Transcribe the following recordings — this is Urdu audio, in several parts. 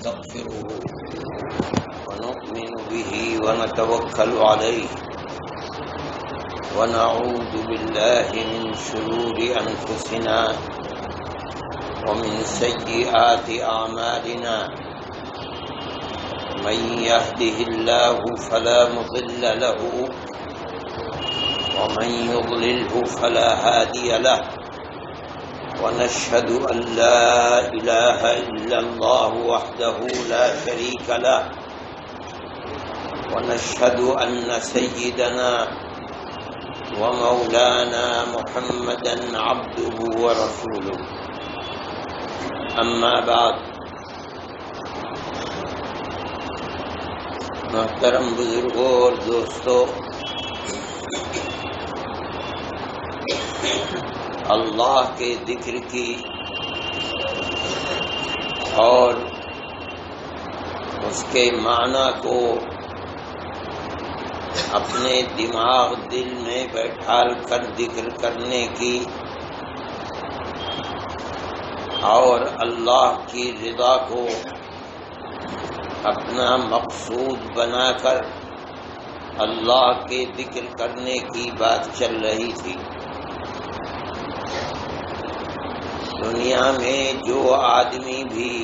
ونستغفره ونؤمن به ونتوكل عليه ونعوذ بالله من شرور أنفسنا ومن سيئات أعمالنا من يهده الله فلا مضل له ومن يضلله فلا هادي له ونشهد أن لا إله إلا الله وحده لا شريك له ونشهد أن سيدنا ومولانا محمدا عبده ورسوله أما بعد محترم بزرگوں اور دوستو، اللہ کے ذکر کی اور اس کے معنی کو اپنے دماغ دل میں بیٹھال کر ذکر کرنے کی اور اللہ کی رضا کو اپنا مقصود بنا کر اللہ کے ذکر کرنے کی بات چل رہی تھی۔ دنیا میں جو آدمی بھی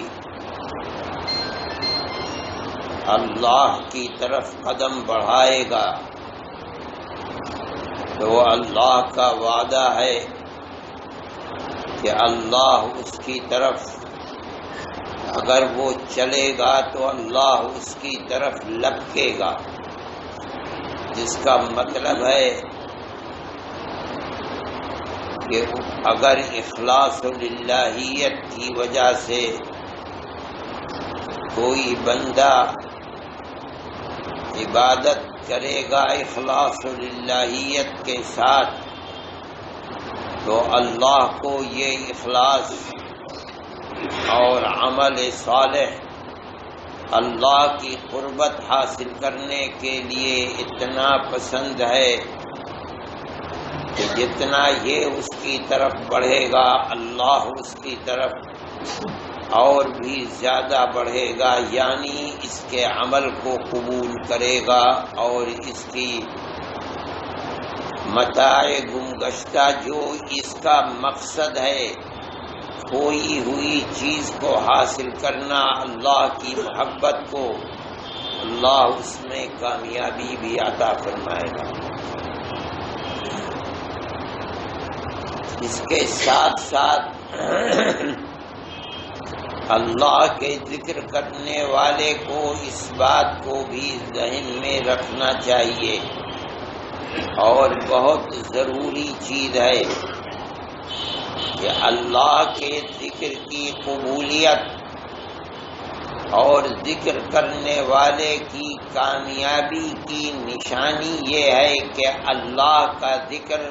اللہ کی طرف قدم بڑھائے گا تو اللہ کا وعدہ ہے کہ اللہ اس کی طرف اگر وہ چلے گا تو اللہ اس کی طرف لپکے گا، جس کا مطلب ہے کہ اگر اخلاص للہیت کی وجہ سے کوئی بندہ عبادت کرے گا اخلاص للہیت کے ساتھ تو اللہ کو یہ اخلاص اور عمل صالح اللہ کی قربت حاصل کرنے کے لیے اتنا پسند ہے کہ جتنا یہ اس کی طرف بڑھے گا اللہ اس کی طرف اور بھی زیادہ بڑھے گا، یعنی اس کے عمل کو قبول کرے گا اور اس کی متاع گمگشتہ جو اس کا مقصد ہے کھوئی ہوئی چیز کو حاصل کرنا، اللہ کی محبت کو، اللہ اس میں کامیابی بھی عطا فرمائے گا۔ اس کے ساتھ ساتھ اللہ کے ذکر کرنے والے کو اس بات کو بھی ذہن میں رکھنا چاہیے اور بہت ضروری چیز ہے کہ اللہ کے ذکر کی قبولیت اور ذکر کرنے والے کی کامیابی کی نشانی یہ ہے کہ اللہ کا ذکر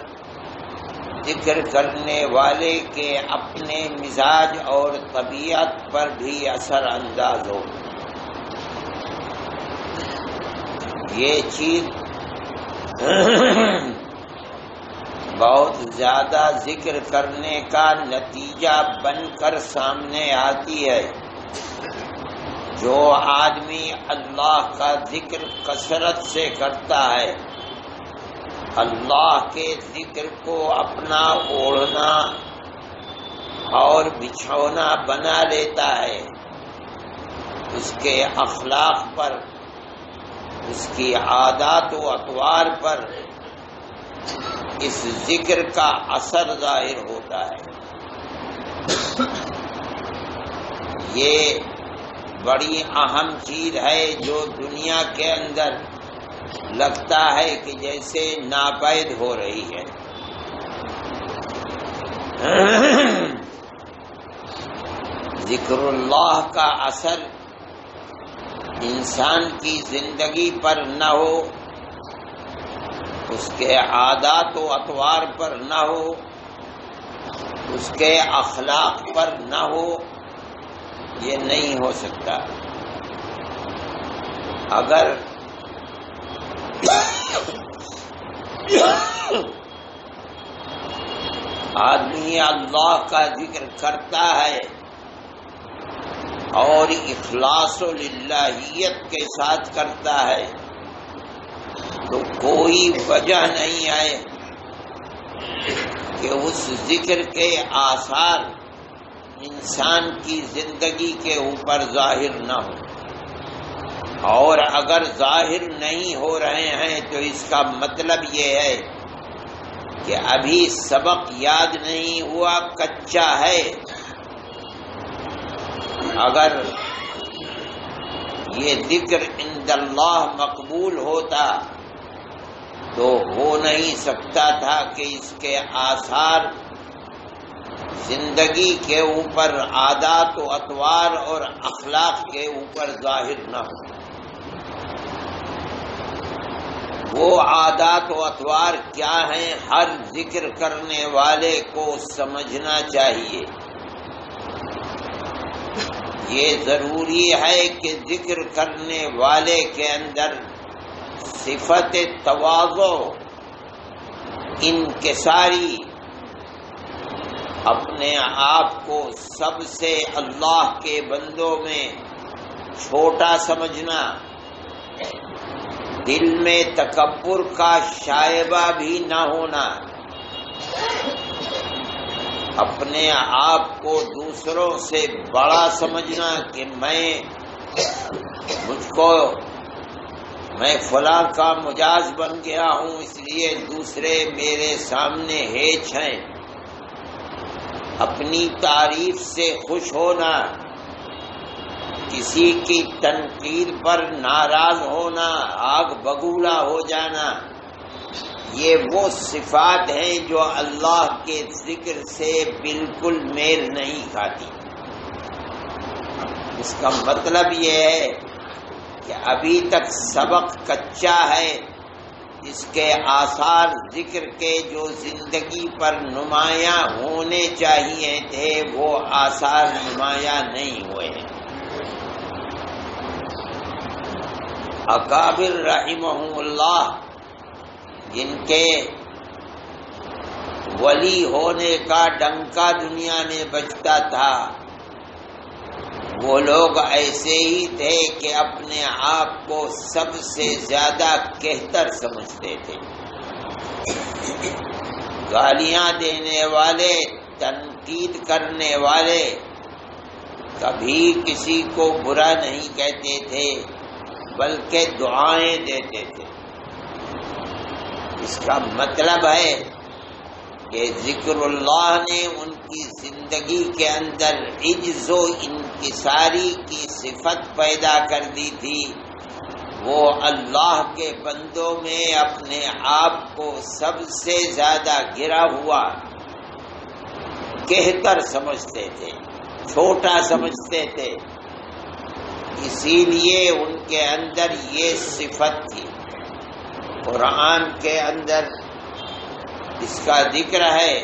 کرنے والے کے اپنے مزاج اور طبیعت پر بھی اثر انداز ہو۔ یہ چیز بہت زیادہ ذکر کرنے کا نتیجہ بن کر سامنے آتی ہے۔ جو آدمی اللہ کا ذکر کثرت سے کرتا ہے، اللہ کے ذکر کو اپنا اوڑھنا اور بچھونا بنا لیتا ہے، اس کے اخلاق پر، اس کی عادات و اطوار پر اس ذکر کا اثر ظاہر ہوتا ہے۔ یہ بڑی اہم چیز ہے جو دنیا کے اندر لگتا ہے کہ جیسے ناپید ہو رہی ہے۔ ذکر اللہ کا اثر انسان کی زندگی پر نہ ہو، اس کے عادات و اطوار پر نہ ہو، اس کے اخلاق پر نہ ہو، یہ نہیں ہو سکتا۔ اگر آدمی اللہ کا ذکر کرتا ہے اور اخلاص و للہیت کے ساتھ کرتا ہے تو کوئی وجہ نہیں ہے کہ اس ذکر کے آثار انسان کی زندگی کے اوپر ظاہر نہ ہو، اور اگر ظاہر نہیں ہو رہے ہیں تو اس کا مطلب یہ ہے کہ ابھی سبق یاد نہیں ہوا، کچا ہے۔ اگر یہ ذکر عند اللہ مقبول ہوتا تو ہو نہیں سکتا تھا کہ اس کے آثار زندگی کے اوپر، عادات و اطوار اور اخلاق کے اوپر ظاہر نہ ہو۔ وہ عادات و اطوار کیا ہیں، ہر ذکر کرنے والے کو سمجھنا چاہیے۔ یہ ضروری ہے کہ ذکر کرنے والے کے اندر صفت تواضع، انکساری، اپنے آپ کو سب سے اللہ کے بندوں میں چھوٹا سمجھنا، دل میں تکبر کا شائبہ بھی نہ ہونا، اپنے آپ کو دوسروں سے بڑا سمجھنا کہ میں فلاں کا مجاز بن گیا ہوں، اس لیے دوسرے میرے سامنے ہیچ ہیں، اپنی تعریف سے خوش ہونا، کسی کی تنقید پر ناراض ہونا، آگ بگولا ہو جانا، یہ وہ صفات ہیں جو اللہ کے ذکر سے بالکل میل نہیں کھاتی۔ اس کا مطلب یہ ہے کہ ابھی تک سبق کچا ہے، اس کے آثار ذکر کے جو زندگی پر نمایاں ہونے چاہیے تھے وہ آثار نمایاں نہیں ہوئے ہیں۔ اکابر رحمہم اللہ، جن کے ولی ہونے کا ڈنکا دنیا میں بجتا تھا، وہ لوگ ایسے ہی تھے کہ اپنے آپ کو سب سے زیادہ کہتر سمجھتے تھے۔ گالیاں دینے والے، تنقید کرنے والے کبھی کسی کو برا نہیں کہتے تھے بلکہ دعائیں دیتے تھے۔ اس کا مطلب ہے کہ ذکر اللہ نے ان کی زندگی کے اندر عجز و انکساری کی صفت پیدا کر دی تھی۔ وہ اللہ کے بندوں میں اپنے آپ کو سب سے زیادہ گرا ہوا کہتر سمجھتے تھے، چھوٹا سمجھتے تھے، اسی لیے ان کے اندر یہ صفت تھی۔ قرآن کے اندر اس کا ذکر ہے،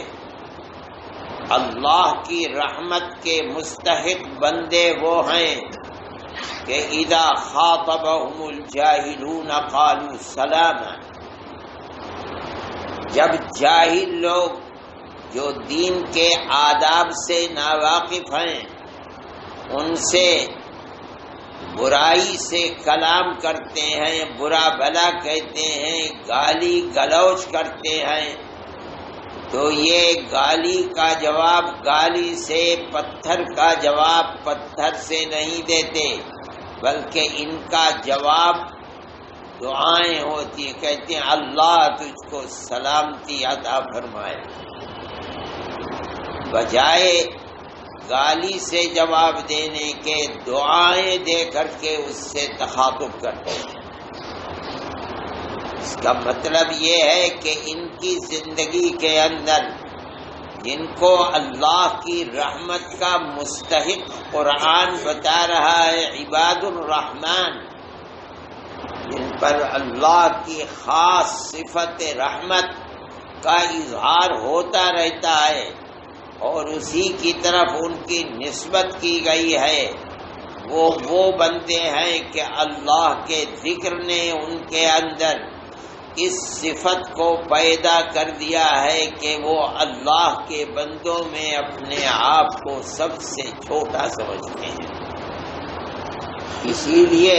اللہ کی رحمت کے مستحق بندے وہ ہیں کہ اذا خاطبهم الجاہلون قالوا سلاما، جب جاہل لوگ جو دین کے آداب سے ناواقف ہیں ان سے برائی سے کلام کرتے ہیں، برا بھلا کہتے ہیں، گالی گلوچ کرتے ہیں، تو یہ گالی کا جواب گالی سے، پتھر کا جواب پتھر سے نہیں دیتے، بلکہ ان کا جواب دعائیں ہوتی ہیں، کہتے ہیں اللہ تجھ کو سلامتی عطا فرمائے، بجائے گالی سے جواب دینے کے دعائیں دے کر کے اس سے تخاطب کرتے ہیں۔ اس کا مطلب یہ ہے کہ ان کی زندگی کے اندر جن کو اللہ کی رحمت کا مستحق قرآن بتا رہا ہے، عباد الرحمن، جن پر اللہ کی خاص صفت رحمت کا اظہار ہوتا رہتا ہے اور اسی کی طرف ان کی نسبت کی گئی ہے، وہ بندے ہیں کہ اللہ کے ذکر نے ان کے اندر اس صفت کو پیدا کر دیا ہے کہ وہ اللہ کے بندوں میں اپنے آپ کو سب سے چھوٹا سمجھتے ہیں۔ اسی لیے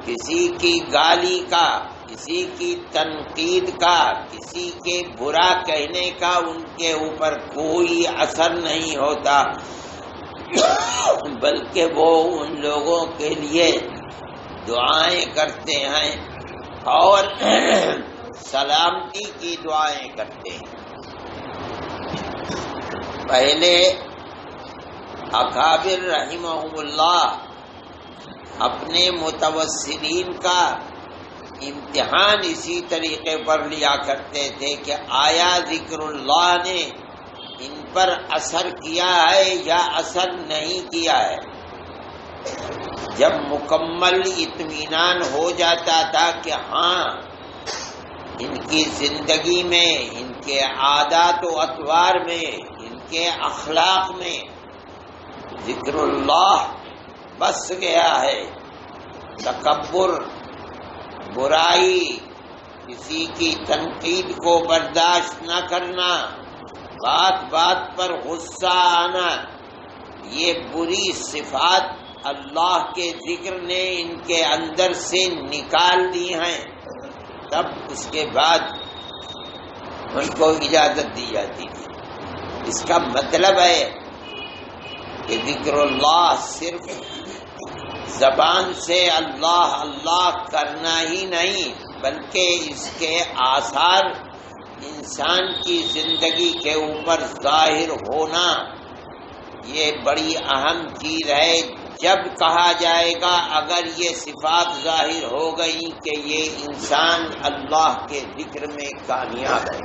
کسی کی گالی کا، کسی کی تنقید کا، کسی کے برا کہنے کا ان کے اوپر کوئی اثر نہیں ہوتا، بلکہ وہ ان لوگوں کے لیے دعائیں کرتے ہیں اور سلامتی کی دعائیں کرتے ہیں۔ پہلے اکابر رحمہم اللہ اپنے متوسلین کا امتحان اسی طریقے پر لیا کرتے تھے کہ آیا ذکر اللہ نے ان پر اثر کیا ہے یا اثر نہیں کیا ہے۔ جب مکمل اطمینان ہو جاتا تھا کہ ہاں ان کی زندگی میں، ان کے عادات و اطوار میں، ان کے اخلاق میں ذکر اللہ بس گیا ہے، تکبر، برائی، کسی کی تنقید کو برداشت نہ کرنا، بات بات پر غصہ آنا، یہ بری صفات اللہ کے ذکر نے ان کے اندر سے نکال دی ہیں، تب اس کے بعد ان کو اجازت دی جاتی تھی۔ اس کا مطلب ہے کہ ذکر اللہ صرف زبان سے اللہ اللہ کرنا ہی نہیں، بلکہ اس کے آثار انسان کی زندگی کے اوپر ظاہر ہونا یہ بڑی اہم چیز ہے۔ جب کہا جائے گا اگر یہ صفات ظاہر ہو گئی کہ یہ انسان اللہ کے ذکر میں کامیاب ہے،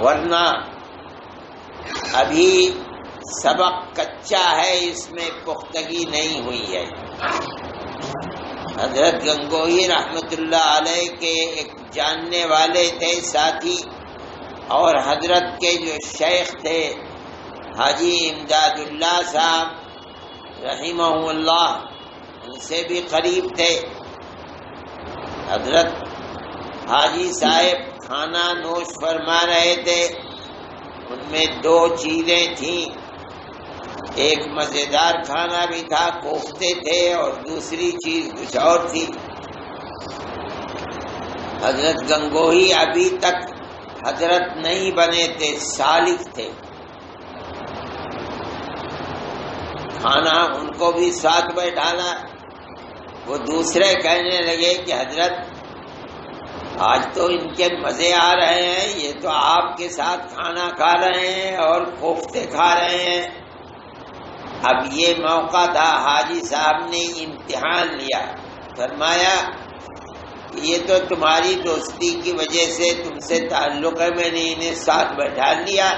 ورنہ ابھی سبق کچا ہے، اس میں پختگی نہیں ہوئی ہے۔ حضرت گنگوہی رحمت اللہ علیہ کے ایک جاننے والے تھے ساتھی، اور حضرت کے جو شیخ تھے حاجی امداد اللہ صاحب رحمہ اللہ، ان سے بھی قریب تھے۔ حضرت حاجی صاحب کھانا نوش فرما رہے تھے، ان میں دو چیزیں تھیں، ایک مزیدار کھانا بھی تھا، کوفتے تھے، اور دوسری چیز کچھ اور تھی۔ حضرت گنگوہی ابھی تک حضرت نہیں بنے تھے، سالک تھے۔ کھانا ان کو بھی ساتھ بیٹھانا، وہ دوسرے کہنے لگے کہ حضرت آج تو ان کے مزے آ رہے ہیں، یہ تو آپ کے ساتھ کھانا کھا رہے ہیں اور کوفتے کھا رہے ہیں۔ اب یہ موقع تھا، حاجی صاحب نے امتحان لیا، فرمایا کہ یہ تو تمہاری دوستی کی وجہ سے تم سے تعلق ہے، میں نے انہیں ساتھ بیٹھا لیا،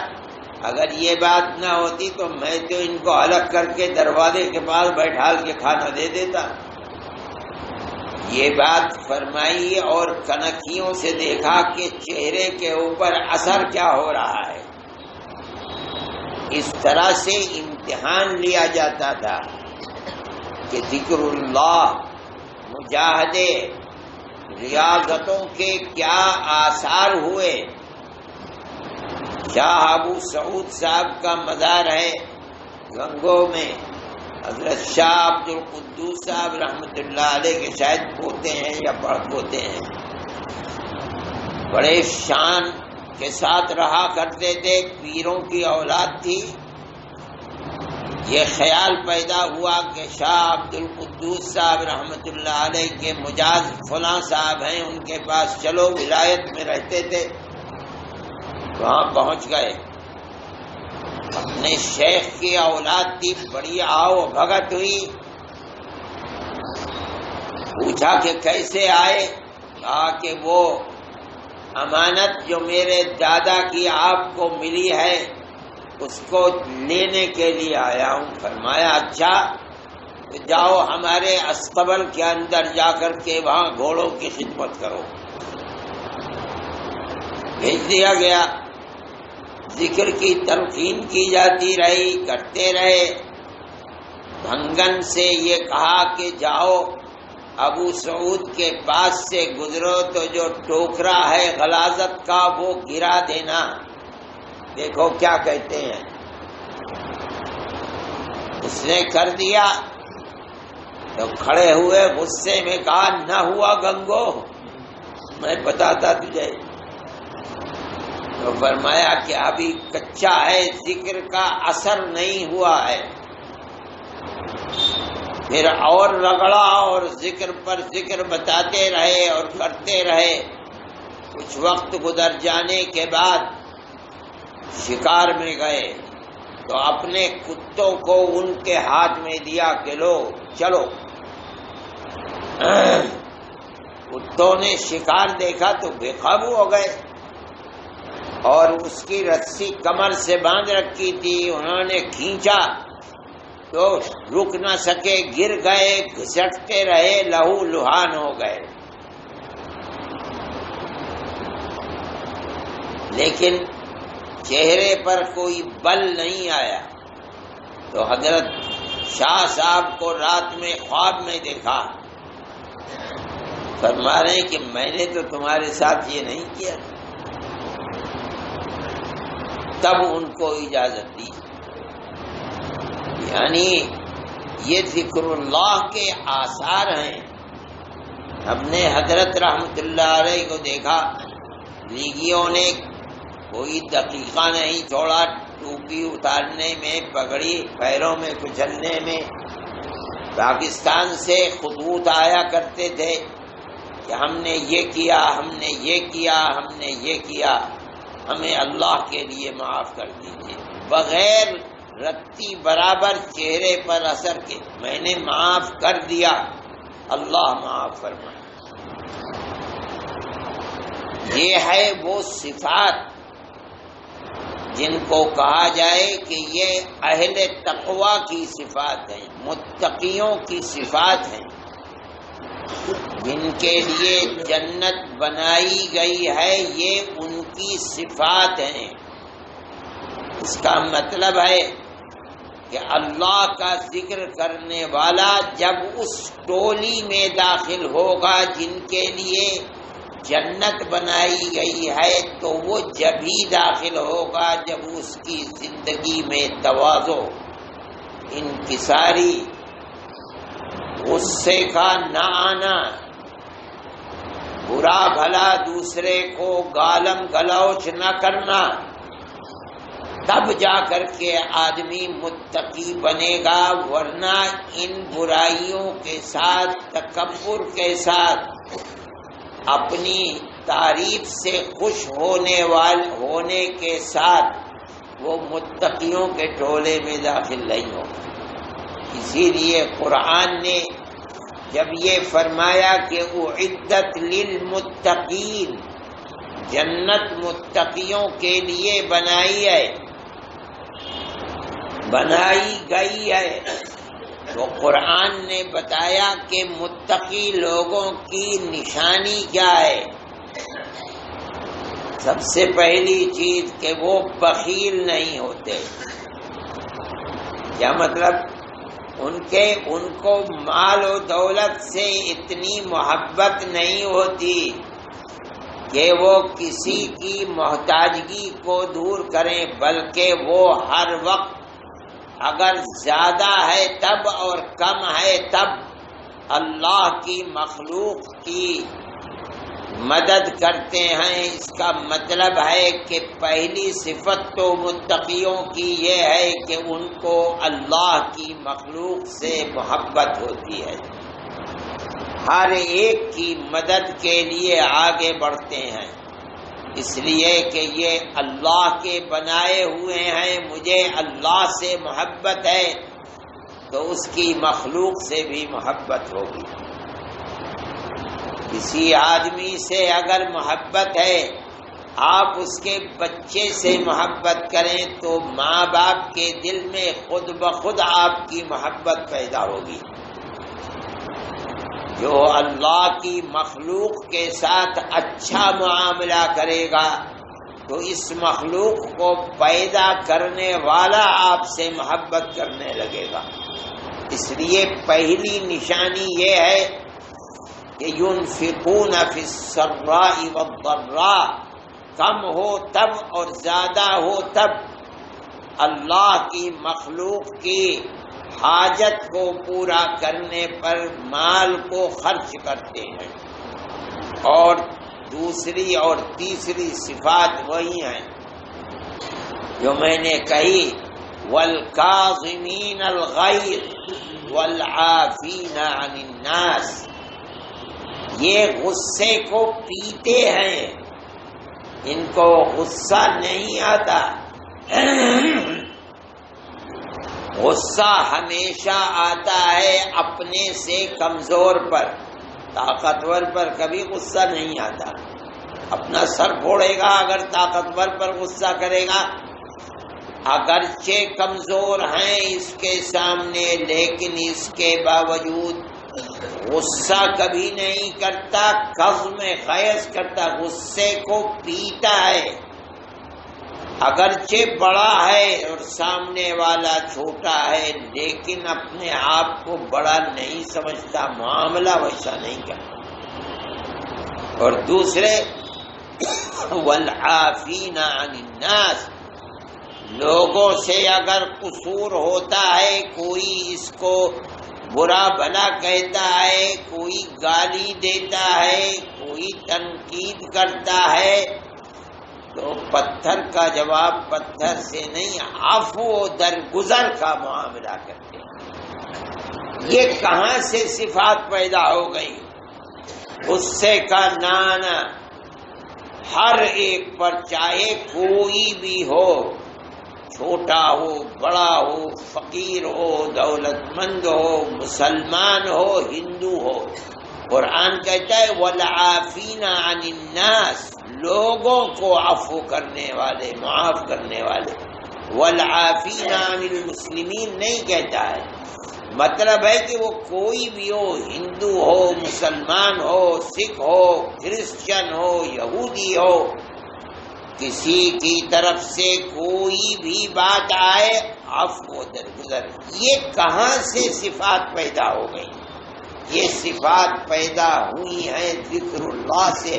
اگر یہ بات نہ ہوتی تو میں تو ان کو الگ کر کے دروازے کے پاس بیٹھا کے کھانا دے دیتا۔ یہ بات فرمائی اور کنکھیوں سے دیکھا کہ چہرے کے اوپر اثر کیا ہو رہا ہے۔ اس طرح سے امتحان لیا جاتا تھا کہ ذکر اللہ، مجاہدے، ریاضتوں کے کیا آثار ہوئے۔ شاہ ابو سعود صاحب کا مزار ہے گنگو میں، حضرت شاہ عبد القدوس صاحب رحمۃ اللہ علیہ کے شاید پوتے ہیں یا بڑ پوتے ہیں، بڑے شان کے ساتھ رہا کرتے تھے، پیروں کی اولاد تھی۔ یہ خیال پیدا ہوا کہ شاہ عبد القدوس صاحب رحمۃ اللہ علیہ کے مجاز فلاں صاحب ہیں، ان کے پاس چلو، ولایت میں رہتے تھے۔ وہاں پہنچ گئے، اپنے شیخ کی اولاد تھی، بڑی آؤ بھگت ہوئی، پوچھا کہ کیسے آئے، کہا کہ وہ امانت جو میرے دادا کی آپ کو ملی ہے اس کو لینے کے لیے آیا ہوں۔ فرمایا اچھا، جاؤ ہمارے استبل کے اندر جا کر کے وہاں گھوڑوں کی خدمت کرو۔ بھیج دیا گیا، ذکر کی تلقین کی جاتی رہی، کرتے رہے۔ بھنگن سے یہ کہا کہ جاؤ ابو سعود کے پاس سے گزرو تو جو ٹوکرا ہے غلاظت کا وہ گرا دینا، دیکھو کیا کہتے ہیں۔ اس نے کر دیا، تو کھڑے ہوئے غصے میں کہا نہ ہوا گنگو، میں بتاتا تجھے۔ تو فرمایا کہ ابھی کچا ہے، ذکر کا اثر نہیں ہوا ہے۔ پھر اور رگڑا اور ذکر پر ذکر بتاتے رہے اور کرتے رہے۔ کچھ وقت گزر جانے کے بعد شکار میں گئے تو اپنے کتوں کو ان کے ہاتھ میں دیا کہ لو چلو۔ کتوں نے شکار دیکھا تو بے قابو ہو گئے اور اس کی رسی کمر سے باندھ رکھی تھی، انہوں نے کھینچا تو رک نہ سکے، گر گئے، گھسٹتے رہے، لہو لہان ہو گئے۔ لیکن چہرے پر کوئی بل نہیں آیا۔ تو حضرت شاہ صاحب کو رات میں خواب میں دیکھا، فرما رہے ہیں کہ میں نے تو تمہارے ساتھ یہ نہیں کیا۔ تب ان کو اجازت دی۔ یعنی یہ ذکر اللہ کے آثار ہیں۔ ہم نے حضرت رحمت اللہ علیہ کو دیکھا، لیگیوں نے کوئی دقیقہ نہیں چھوڑا، ٹوپی اتارنے میں، پگڑی پیروں میں کچلنے میں۔ پاکستان سے خطوط آیا کرتے تھے کہ ہم نے یہ کیا، ہم نے یہ کیا، ہم نے یہ کیا، ہمیں اللہ کے لیے معاف کر دیجیے، بغیر رتی برابر چہرے پر اثر کے میں نے معاف کر دیا، اللہ معاف فرمائے۔ یہ ہے وہ صفات جن کو کہا جائے کہ یہ اہل تقوی کی صفات ہیں، متقیوں کی صفات ہیں، جن کے لیے جنت بنائی گئی ہے، یہ ان کی صفات ہیں۔ اس کا مطلب ہے کہ اللہ کا ذکر کرنے والا جب اس ٹولی میں داخل ہوگا جن کے لیے جنت بنائی گئی ہے، تو وہ جب ہی داخل ہوگا جب اس کی زندگی میں تواضع، انکساری، غصے کا نہ آنا، برا بھلا دوسرے کو گالم گلوچ نہ کرنا، تب جا کر کے آدمی متقی بنے گا۔ ورنہ ان برائیوں کے ساتھ، تکبر کے ساتھ، اپنی تعریف سے خوش ہونے کے ساتھ وہ متقیوں کے ٹولے میں داخل نہیں ہوگا۔ اسی لیے قرآن نے جب یہ فرمایا کہ اعدت للمتقین، جنت متقیوں کے لیے بنائی گئی ہے، تو قرآن نے بتایا کہ متقی لوگوں کی نشانی کیا ہے۔ سب سے پہلی چیز کہ وہ بخیل نہیں ہوتے۔ کیا مطلب؟ ان کو مال و دولت سے اتنی محبت نہیں ہوتی کہ وہ کسی کی محتاجگی کو دور کریں، بلکہ وہ ہر وقت اگر زیادہ ہے تب اور کم ہے تب اللہ کی مخلوق کی مدد کرتے ہیں۔ اس کا مطلب ہے کہ پہلی صفت تو متقیوں کی یہ ہے کہ ان کو اللہ کی مخلوق سے محبت ہوتی ہے، ہر ایک کی مدد کے لیے آگے بڑھتے ہیں، اس لیے کہ یہ اللہ کے بنائے ہوئے ہیں، مجھے اللہ سے محبت ہے تو اس کی مخلوق سے بھی محبت ہوگی۔ کسی آدمی سے اگر محبت ہے، آپ اس کے بچے سے محبت کریں تو ماں باپ کے دل میں خود بخود آپ کی محبت پیدا ہوگی۔ جو اللہ کی مخلوق کے ساتھ اچھا معاملہ کرے گا تو اس مخلوق کو پیدا کرنے والا آپ سے محبت کرنے لگے گا۔ اس لیے پہلی نشانی یہ ہے کہ ينفقون فی السراء والضراء، کم ہو تب اور زیادہ ہو تب اللہ کی مخلوق کی حاجت کو پورا کرنے پر مال کو خرچ کرتے ہیں، اور دوسری اور تیسری صفات وہی ہیں جو میں نے کہی، والکاظمین الغیظ والعافین عن الناس، یہ غصے کو پیتے ہیں، ان کو غصہ نہیں آتا۔ غصہ ہمیشہ آتا ہے اپنے سے کمزور پر، طاقتور پر کبھی غصہ نہیں آتا۔ اپنا سر پھوڑے گا اگر طاقتور پر غصہ کرے گا، اگرچہ کمزور ہیں اس کے سامنے لیکن اس کے باوجود غصہ کبھی نہیں کرتا، قزم غیظ کرتا، غصے کو پیتا ہے۔ اگرچہ بڑا ہے اور سامنے والا چھوٹا ہے لیکن اپنے آپ کو بڑا نہیں سمجھتا، معاملہ ویسا نہیں کرتا۔ اور دوسرے والعافین عن الناس، لوگوں سے اگر قصور ہوتا ہے، کوئی اس کو برا بھلا کہتا ہے، کوئی گالی دیتا ہے، کوئی تنقید کرتا ہے، تو پتھر کا جواب پتھر سے نہیں، عفو و درگزر کا معاملہ کرتے ہیں۔ یہ کہاں سے صفات پیدا ہو گئی؟ غصے کا نانا ہر ایک پر، چاہے کوئی بھی ہو، چھوٹا ہو بڑا ہو، فقیر ہو دولت مند ہو، مسلمان ہو ہندو ہو، قرآن کہتا ہے والعافین عن الناس، لوگوں کو عفو کرنے والے، معاف کرنے والے۔ والعافین عن المسلمین نہیں کہتا ہے، مطلب ہے کہ وہ کوئی بھی ہو، ہندو ہو، مسلمان ہو، سکھ ہو، کرسچن ہو، یہودی ہو، کسی کی طرف سے کوئی بھی بات آئے، عفو درگزر۔ یہ کہاں سے صفات پیدا ہو گئی؟ یہ صفات پیدا ہوئی ہیں ذکر اللہ سے،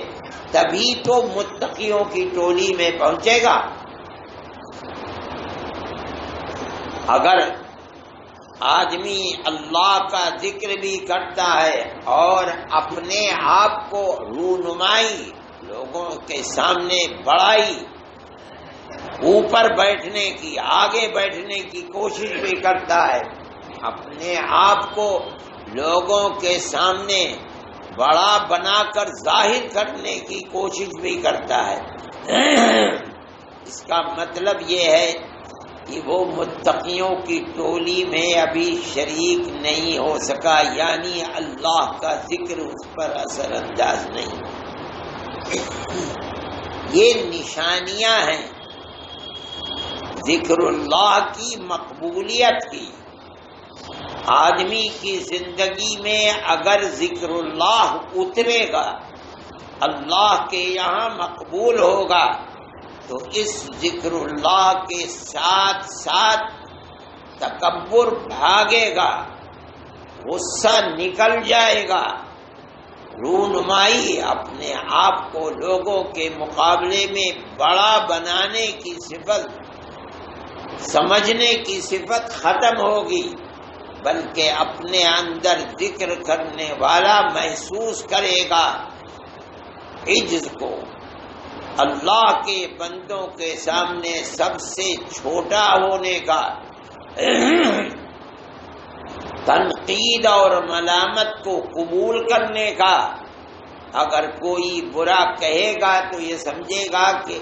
تبھی تو متقیوں کی ٹولی میں پہنچے گا۔ اگر آدمی اللہ کا ذکر بھی کرتا ہے اور اپنے آپ کو رونمائی، لوگوں کے سامنے بڑائی، اوپر بیٹھنے کی، آگے بیٹھنے کی کوشش بھی کرتا ہے، اپنے آپ کو لوگوں کے سامنے بڑا بنا کر ظاہر کرنے کی کوشش بھی کرتا ہے، اس کا مطلب یہ ہے کہ وہ متقیوں کی ٹولی میں ابھی شریک نہیں ہو سکا، یعنی اللہ کا ذکر اس پر اثر انداز نہیں۔ یہ نشانیاں ہیں ذکر اللہ کی مقبولیت کی۔ آدمی کی زندگی میں اگر ذکر اللہ اترے گا، اللہ کے یہاں مقبول ہوگا، تو اس ذکر اللہ کے ساتھ ساتھ تکبر بھاگے گا، غصہ نکل جائے گا، رونمائی، اپنے آپ کو لوگوں کے مقابلے میں بڑا بنانے کی صفت، سمجھنے کی صفت ختم ہوگی، بلکہ اپنے اندر ذکر کرنے والا محسوس کرے گا عجز کو، اللہ کے بندوں کے سامنے سب سے چھوٹا ہونے کا، تنقید اور ملامت کو قبول کرنے کا۔ اگر کوئی برا کہے گا تو یہ سمجھے گا کہ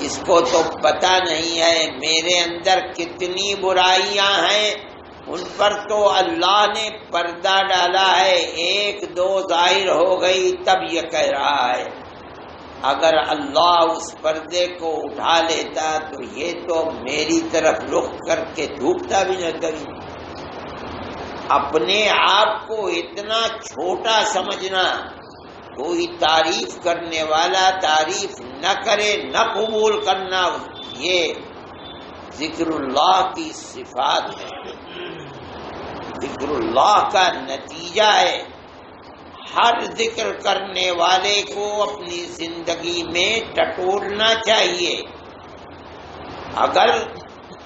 اس کو تو پتہ نہیں ہے میرے اندر کتنی برائیاں ہیں، ان پر تو اللہ نے پردہ ڈالا ہے، ایک دو ظاہر ہو گئی تب یہ کہہ رہا ہے۔ اگر اللہ اس پردے کو اٹھا لیتا تو یہ تو میری طرف رخ کر کے دھوپتا بھی نہ کبھی۔ اپنے آپ کو اتنا چھوٹا سمجھنا، کوئی تعریف کرنے والا تعریف نہ کرے، نہ قبول کرنا، یہ ذکر اللہ کی صفات ہے، ذکر اللہ کا نتیجہ ہے۔ ہر ذکر کرنے والے کو اپنی زندگی میں ٹٹولنا چاہیے۔ اگر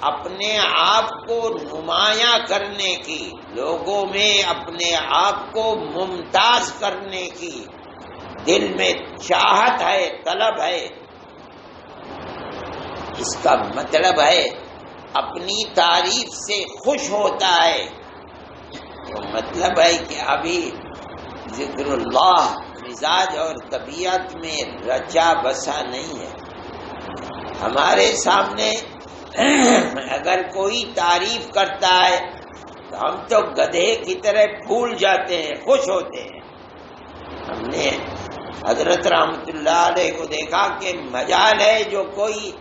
اپنے آپ کو نمایاں کرنے کی، لوگوں میں اپنے آپ کو ممتاز کرنے کی دل میں چاہت ہے، طلب ہے، اس کا مطلب ہے اپنی تعریف سے خوش ہوتا ہے، تو مطلب ہے کہ ابھی ذکر اللہ مزاج اور طبیعت میں رچا بسا نہیں ہے۔ ہمارے سامنے اگر کوئی تعریف کرتا ہے تو ہم تو گدھے کی طرح پھول جاتے ہیں، خوش ہوتے ہیں۔ ہم نے حضرت رحمت اللہ علیہ کو دیکھا کہ مجال ہے جو کوئی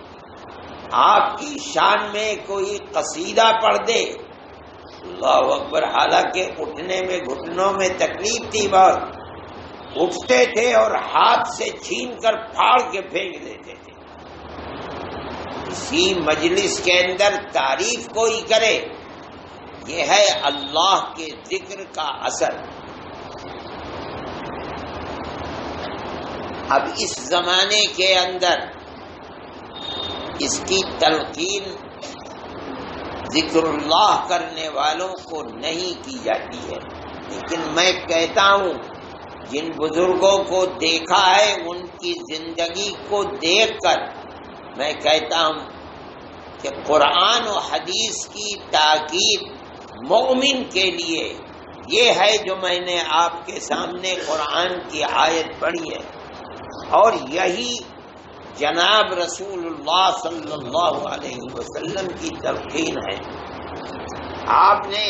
آپ کی شان میں کوئی قصیدہ پڑھ دے، اللہ اکبر، حالانکہ اٹھنے میں گھٹنوں میں تکلیف تھی بہت، اٹھتے تھے اور ہاتھ سے چھین کر پھاڑ کے پھینک دیتے تھے۔ اسی مجلس کے اندر تعریف کوئی کرے، یہ ہے اللہ کے ذکر کا اثر۔ اب اس زمانے کے اندر اس کی تلقین ذکر اللہ کرنے والوں کو نہیں کی جاتی ہے، لیکن میں کہتا ہوں جن بزرگوں کو دیکھا ہے ان کی زندگی کو دیکھ کر میں کہتا ہوں کہ قرآن و حدیث کی تاکید مومن کے لیے یہ ہے جو میں نے آپ کے سامنے قرآن کی آیت پڑھی ہے، اور یہی جناب رسول اللہ صلی اللہ علیہ وسلم کی تلقین ہے۔ آپ نے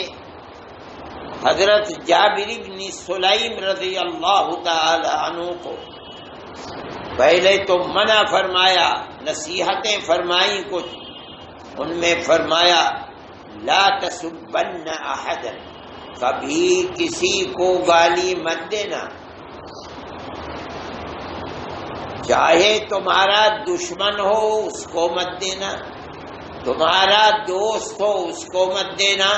حضرت جابر بن سلیم رضی اللہ تعالی عنہ کو پہلے تو منع فرمایا، نصیحتیں فرمائی کچھ، ان میں فرمایا لا تسبن احدا، کبھی کسی کو گالی مت دینا، چاہے تمہارا دشمن ہو اس کو مت دینا، تمہارا دوست ہو اس کو مت دینا،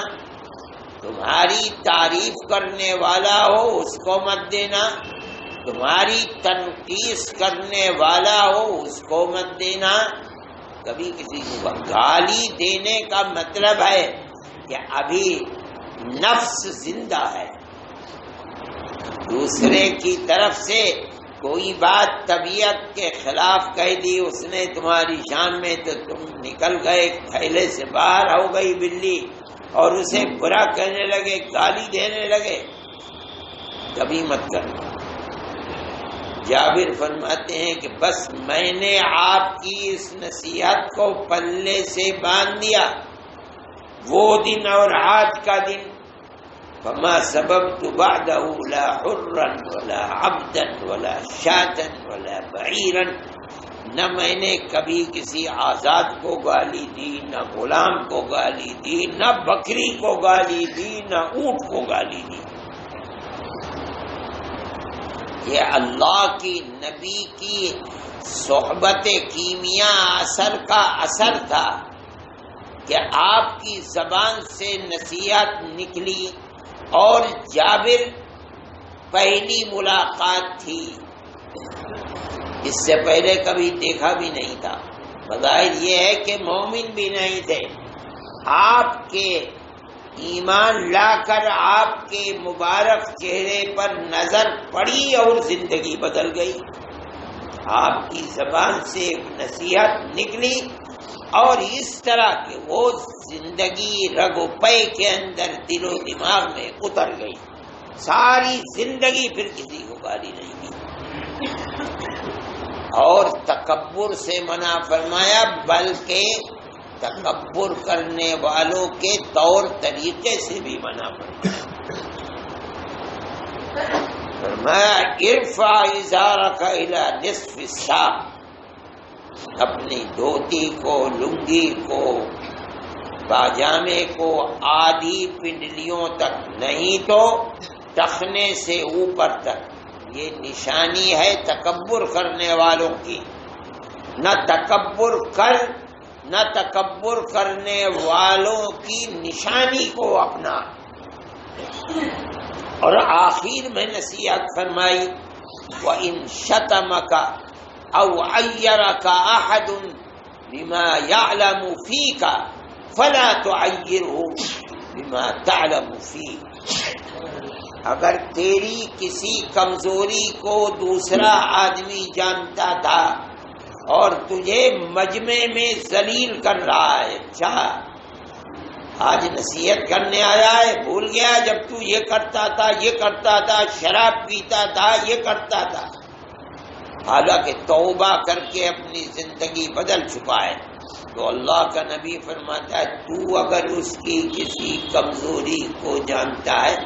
تمہاری تعریف کرنے والا ہو اس کو مت دینا، تمہاری تنقیص کرنے والا ہو اس کو مت دینا۔ کبھی کسی کو گالی دینے کا مطلب ہے کہ ابھی نفس زندہ ہے، دوسرے کی طرف سے کوئی بات طبیعت کے خلاف کہہ دی اس نے تمہاری شان میں، تو تم نکل گئے، تھیلے سے باہر ہو گئی بلی اور اسے برا کہنے لگے، گالی دینے لگے، کبھی مت کرنا۔ جابر فرماتے ہیں کہ بس میں نے آپ کی اس نصیحت کو پلے سے باندھ دیا، وہ دن اور آج کا دن، فما سببت بعده لا حرا ولا عبدا ولا شاتا ولا بعیرا، نہ میں نے کبھی کسی آزاد کو گالی دی، نہ غلام کو گالی دی، نہ بکری کو گالی دی، نہ اونٹ کو گالی دی۔ یہ اللہ کی نبی کی صحبت کیمیا اثر کا اثر تھا کہ آپ کی زبان سے نصیحت نکلی، اور جابر پہلی ملاقات تھی، اس سے پہلے کبھی دیکھا بھی نہیں تھا، بظاہر یہ ہے کہ مومن بھی نہیں تھے، آپ کے ایمان لا کر آپ کے مبارک چہرے پر نظر پڑی اور زندگی بدل گئی، آپ کی زبان سے نصیحت نکلی اور اس طرح کہ وہ زندگی رگ و پے کے اندر دل و دماغ میں اتر گئی، ساری زندگی پھر کسی کو گالی نہیں دی، اور تکبر سے منع فرمایا، بلکہ تکبر کرنے والوں کے طور طریقے سے بھی منع فرمایا ارفع ازارک الی نصف الساق، اپنی دھوتی کو، لنگی کو، پاجامے کو آدھی پنڈلیوں تک، نہیں تو ٹخنے سے اوپر تک، یہ نشانی ہے تکبر کرنے والوں کی، نہ تکبر کر، نہ تکبر کرنے والوں کی نشانی کو اپنا۔ اور آخر میں نصیحت فرمائی وَإِن شَتَمَكَ أَوْ عَيَّرَكَ أَحَدٌ بِمَا يَعْلَمُ فِيكَ فلا تعیرہ بما تعلم فیہ، اگر تیری کسی کمزوری کو دوسرا آدمی جانتا تھا اور تجھے مجمع میں ذلیل کر رہا ہے، اچھا آج نصیحت کرنے آیا ہے، بھول گیا جب تو یہ کرتا تھا، یہ کرتا تھا، شراب پیتا تھا، یہ کرتا تھا، حالانکہ توبہ کر کے اپنی زندگی بدل چکا ہے، تو اللہ کا نبی فرماتا ہے تو اگر اس کی کسی کمزوری کو جانتا ہے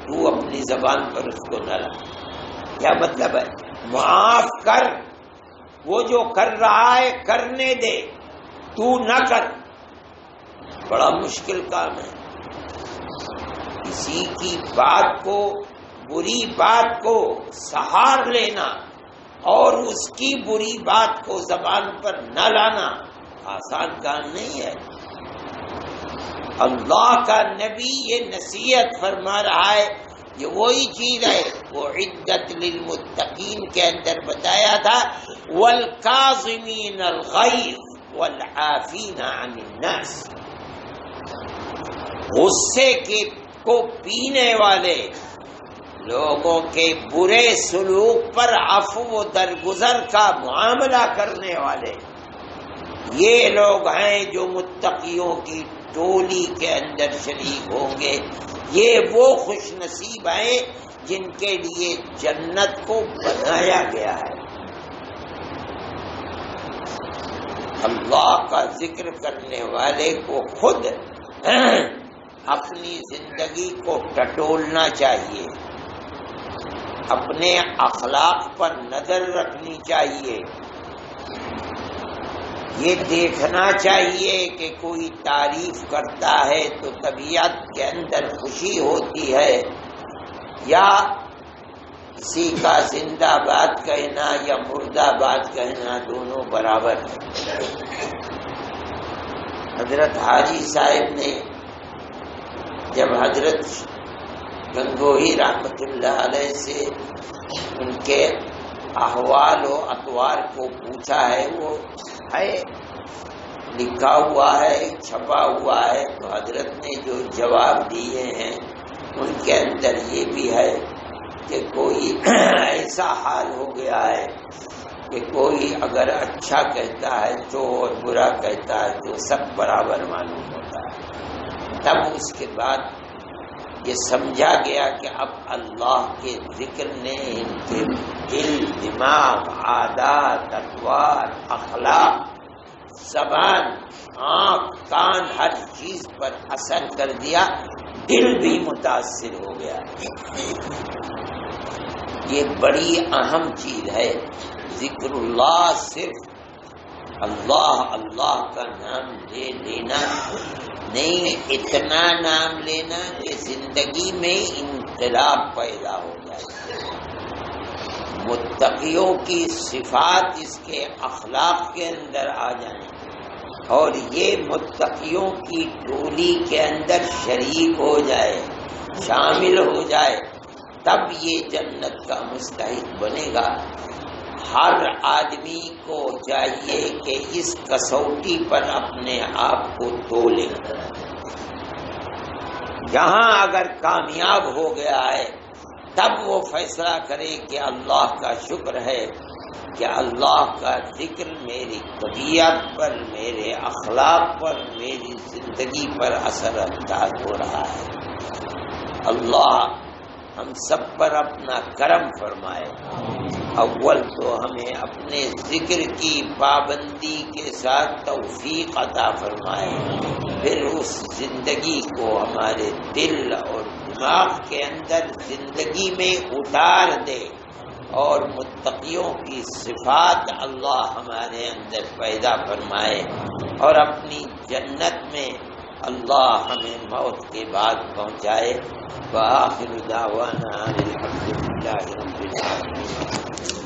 تو اپنی زبان پر اس کو نہ لا۔ کیا مطلب ہے؟ معاف کر، وہ جو کر رہا ہے کرنے دے، تو نہ کر۔ بڑا مشکل کام ہے کسی کی بات کو، بری بات کو سہار لینا اور اس کی بری بات کو زبان پر نہ لانا آسان کام نہیں ہے۔ اللہ کا نبی یہ نصیحت فرما رہا ہے، یہ وہی چیز ہے وہ عدت للمتقین کے اندر بتایا تھا، والکاظمین الغیظ والعافین عن الناس، غصے کو پینے والے، لوگوں کے برے سلوک پر عفو و درگزر کا معاملہ کرنے والے، یہ لوگ ہیں جو متقیوں کی ٹولی کے اندر شریک ہوں گے۔ یہ وہ خوش نصیب ہیں جن کے لیے جنت کو بنایا گیا ہے۔ اللہ کا ذکر کرنے والے کو خود اپنی زندگی کو ٹٹولنا چاہیے، اپنے اخلاق پر نظر رکھنی چاہیے، یہ دیکھنا چاہیے کہ کوئی تعریف کرتا ہے تو طبیعت کے اندر خوشی ہوتی ہے، یا کسی کا زندہ باد کہنا یا مردہ باد کہنا دونوں برابر ہے۔ حضرت حاجی صاحب نے جب حضرت گنگوہی رحمت اللہ علیہ سے ان کے احوال و اطوار کو پوچھا ہے، وہ ہے لکھا ہوا ہے، چھپا ہوا ہے، تو حضرت نے جو جواب دیے ہیں ان کے اندر یہ بھی ہے کہ کوئی ایسا حال ہو گیا ہے کہ کوئی اگر اچھا کہتا ہے تو اور برا کہتا ہے تو سب برابر معلوم ہوتا ہے۔ تب اس کے بعد یہ سمجھا گیا کہ اب اللہ کے ذکر نے ان کے دل، دماغ، عادات، اطوار، اخلاق، زبان، آنکھ، کان، ہر چیز پر اثر کر دیا، دل بھی متاثر ہو گیا۔ یہ بڑی اہم چیز ہے۔ ذکر اللہ صرف اللہ کا نام لے لینا نہیں، اتنا نام لینا کہ زندگی میں انقلاب پیدا ہو جائے، متقیوں کی صفات اس کے اخلاق کے اندر آ جائیں اور یہ متقیوں کی ٹولی کے اندر شریک ہو جائے، شامل ہو جائے، تب یہ جنت کا مستحق بنے گا۔ ہر آدمی کو چاہیے کہ اس کسوٹی پر اپنے آپ کو تولے، جہاں اگر کامیاب ہو گیا ہے تب وہ فیصلہ کرے کہ اللہ کا شکر ہے کہ اللہ کا ذکر میری طبیعت پر، میرے اخلاق پر، میری زندگی پر اثر انداز ہو رہا ہے۔ اللہ ہم سب پر اپنا کرم فرمائے، اول تو ہمیں اپنے ذکر کی پابندی کے ساتھ توفیق عطا فرمائے، پھر اس زندگی کو ہمارے دل اور دماغ کے اندر زندگی میں اتار دے اور متقیوں کی صفات اللہ ہمارے اندر پیدا فرمائے اور اپنی جنت میں اللہ ہمیں موت کے بعد پہنچائے۔ وآخر دعوانا الحمد للہ رب العالمین۔